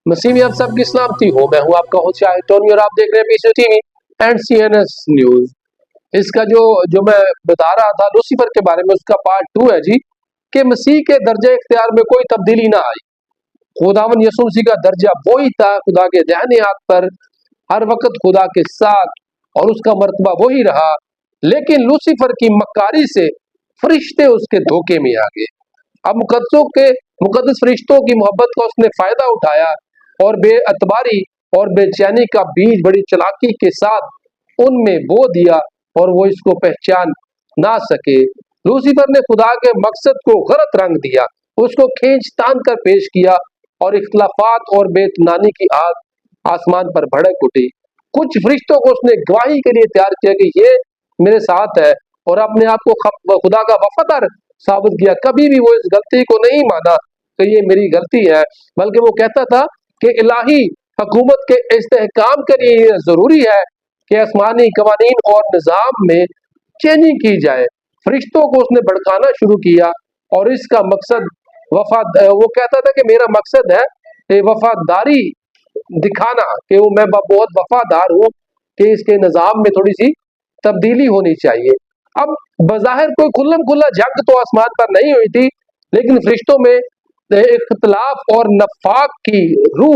मसीह में आप सबकी सलामती हो। मैं हूं आपका होस्ट टोनी और आप देख रहे हैं PC TV and CNS news. इसका जो मैं बता रहा था लूसीफर के बारे में, उसका पार्ट 2 है जी, कि मसीह के दर्जे इख्तियार में कोई तब्दीली ना आई। खुदावन यीशु मसीह का दर्जा वही था, खुदा के दाहिने हाथ पर, हर वक्त खुदा के साथ, और उसका मर्तबा वही रहा। लेकिन लूसीफर की मक्कारी से फरिश्ते उसके धोखे में आ गए। अब मुकद्दस फरिश्तों की मोहब्बत का उसने फायदा उठाया और बेअतबारी और बेचैनी का बीज बड़ी चालाकी के साथ उनमें बो दिया और वो इसको पहचान ना सके। लूसीफर ने खुदा के मकसद को गलत रंग दिया, उसको खींच तान कर पेश किया और इख्तलाफात और बेतनानी की आग आसमान पर भड़क उठी। कुछ फरिश्तों को उसने गवाही के लिए तैयार किया कि ये मेरे साथ है, और अपने आप को खुदा का वफादार साबित किया। कभी भी वो इस गलती को नहीं माना कि ये मेरी गलती है, बल्कि वो कहता था कि इलाही हुकूमत के इस्तेहकाम के लिए ये जरूरी है कि आसमानी कवानीन और निजाम में चेंजिंग की जाए। फरिश्तों को उसने भड़काना शुरू किया और इसका मकसद वो कहता था कि मेरा मकसद है वफादारी दिखाना, कि वो मैं बहुत वफादार हूँ, कि इसके निजाम में थोड़ी सी तब्दीली होनी चाहिए। अब बज़ाहिर कोई खुल्लम खुल्ला जंग तो आसमान पर नहीं हुई थी, लेकिन फरिश्तों में इख्तलाफ और नफाक की रूह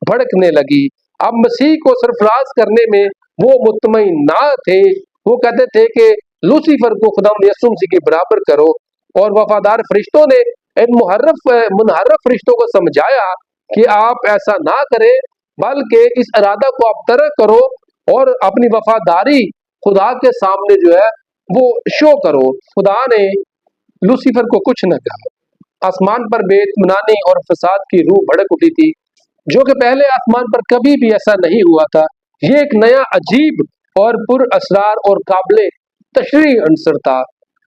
भड़कने लगी। अब मसीह को सरफराज करने में वो मुतमईन ना थे। वो कहते थे कि लूसीफर को खुदावंद यीशु मसीह के बराबर करो, और वफादार फरिश्तों ने इन मुनहर्रफ फरिश्तों को समझाया कि आप ऐसा ना करें, बल्कि इस इरादा को आप तरक करो और अपनी वफादारी खुदा के सामने जो है वो शो करो। खुदा ने लूसीफर को कुछ न कहा। आसमान पर बेइत्मीनानी और फसाद की रूह भड़क उठी थी, जो कि पहले आसमान पर कभी भी ऐसा नहीं हुआ था। ये एक नया अजीब और पुर असरार और काबिले तशरी अंसर था।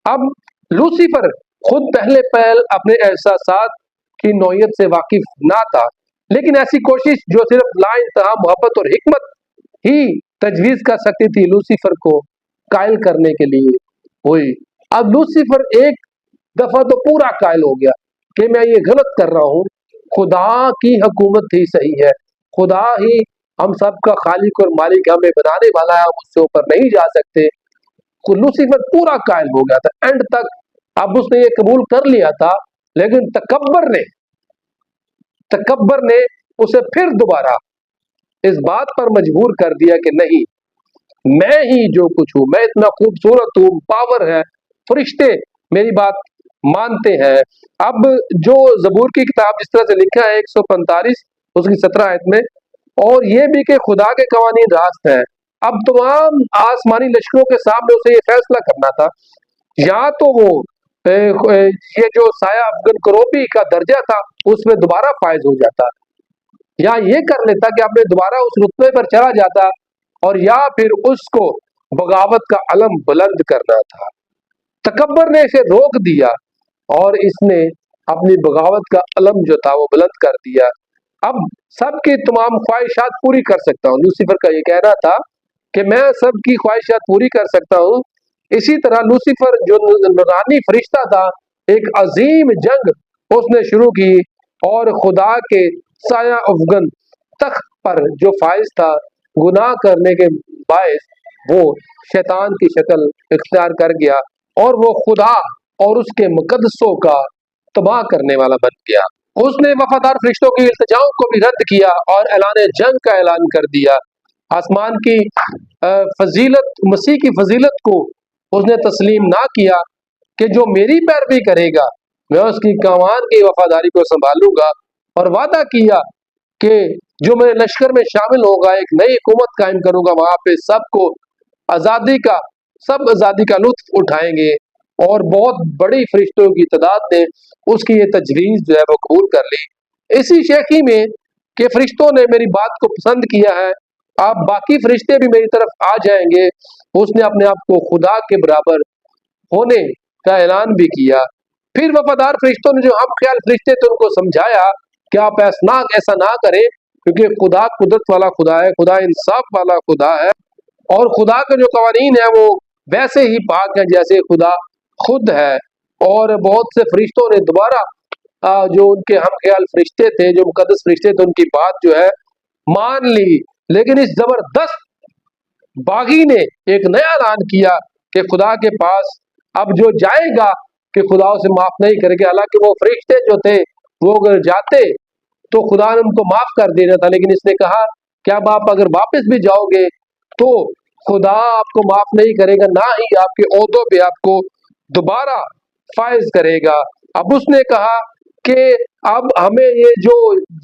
अब लूसीफर खुद पहले पहल अपने एहसासात की नौयत से वाकिफ ना था, लेकिन ऐसी कोशिश जो सिर्फ लाइंतहा मोहब्बत और हिकमत ही तजवीज कर सकती थी, लूसीफर को कायल करने के लिए हुई। अब लूसीफर एक दफा तो पूरा कायल हो गया कि मैं ये गलत कर रहा हूँ, खुदा की हुकूमत ही सही है, खुदा ही हम सब का खालिक और मालिक, हमें बनाने वाला है, हम उससे ऊपर नहीं जा सकते। लूसीफर पूरा कायल हो गया था एंड तक। अब उसने ये कबूल कर लिया था, लेकिन तकब्बर ने उसे फिर दोबारा इस बात पर मजबूर कर दिया कि नहीं, मैं ही जो कुछ हूं, मैं इतना खूबसूरत हूं, पावर है, फरिश्ते मेरी बात मानते हैं। अब जो जबूर की किताब जिस तरह से लिखा है 145 उसकी 17 आयत में, और ये भी कि खुदा के कवानीन रास्त हैं। अब तमाम आसमानी लश्करों के सामने उसे ये फैसला करना था, या तो वो ये जो साया अफगन करोबी का दर्जा था उसमें दोबारा फायज हो जाता, या ये कर लेता कि अपने दोबारा उस रुतबे पर चला जाता, और या फिर उसको बगावत का अलम बुलंद करना था। तकब्बर ने इसे रोक दिया और इसने अपनी बगावत का अलम जो था वो बुलंद कर दिया। अब सबकी तमाम ख्वाहिशात पूरी कर सकता हूँ। लूसीफर का ये कहना था कि मैं सबकी ख्वाहिशात पूरी कर सकता हूँ। इसी तरह लूसीफर जो नूरानी फरिश्ता था, एक अजीम जंग उसने शुरू की और खुदा के साया अफगन तख्त पर जो फाइज था, गुनाह करने के बायस वो शैतान की शक्ल इख्तियार कर गया और वो खुदा और उसके मुकद्दसों का तबाह करने वाला बन गया। उसने वफादार फरिश्तों की इल्तिजाओं को भी रद्द किया और ऐलान जंग का ऐलान कर दिया। आसमान की फजीलत, मसीह की फजीलत को उसने तस्लीम ना किया कि जो मेरी पैरवी करेगा मैं उसकी कमान की वफादारी को संभालूंगा, और वादा किया कि जो मेरे लश्कर में शामिल होगा एक नई हुकूमत कायम करूंगा, वहां पे सबको सब आजादी का लुत्फ उठाएंगे। और बहुत बड़ी फरिश्तों की तादाद ने उसकी ये तजवीज जो है वो कबूल कर ली। इसी शेखी में कि फरिश्तों ने मेरी बात को पसंद किया है, अब बाकी फरिश्ते भी मेरी तरफ आ जाएंगे, उसने अपने आप को खुदा के बराबर होने का ऐलान भी किया। फिर वफादार फरिश्तों ने जो हम ख्याल फरिश्ते थे उनको समझाया कि आप ऐसा ना करें, क्योंकि खुदा कुदरत वाला खुदा है, खुदा इंसाफ वाला खुदा है, और खुदा के जो कवानीन है वो वैसे ही पाक है जैसे खुदा खुद है। और बहुत से फरिश्तों ने दोबारा जो उनके हम ख्याल फरिश्ते थे, जो मुकद्दस फरिश्ते थे, उनकी बात जो है मान ली। लेकिन इस जबरदस्त बागी ने एक नया ऐलान किया कि खुदा के पास अब जो जाएगा कि खुदा उसे माफ नहीं करेगा। हालांकि वो फरिश्ते जो थे वो अगर जाते तो खुदा ने उनको माफ कर देना था, लेकिन इसने कहा कि अब आप अगर वापस भी जाओगे तो खुदा आपको माफ नहीं करेगा, ना ही आपके ओहदों पे आपको दोबारा फायज करेगा। अब उसने कहा कि अब हमें ये जो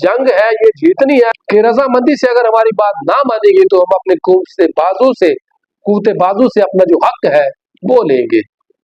जंग है ये जीतनी है कि रजामंदी से अगर हमारी बात ना मानेगी तो हम अपने कुव्वत बाजू से अपना जो हक है वो लेंगे।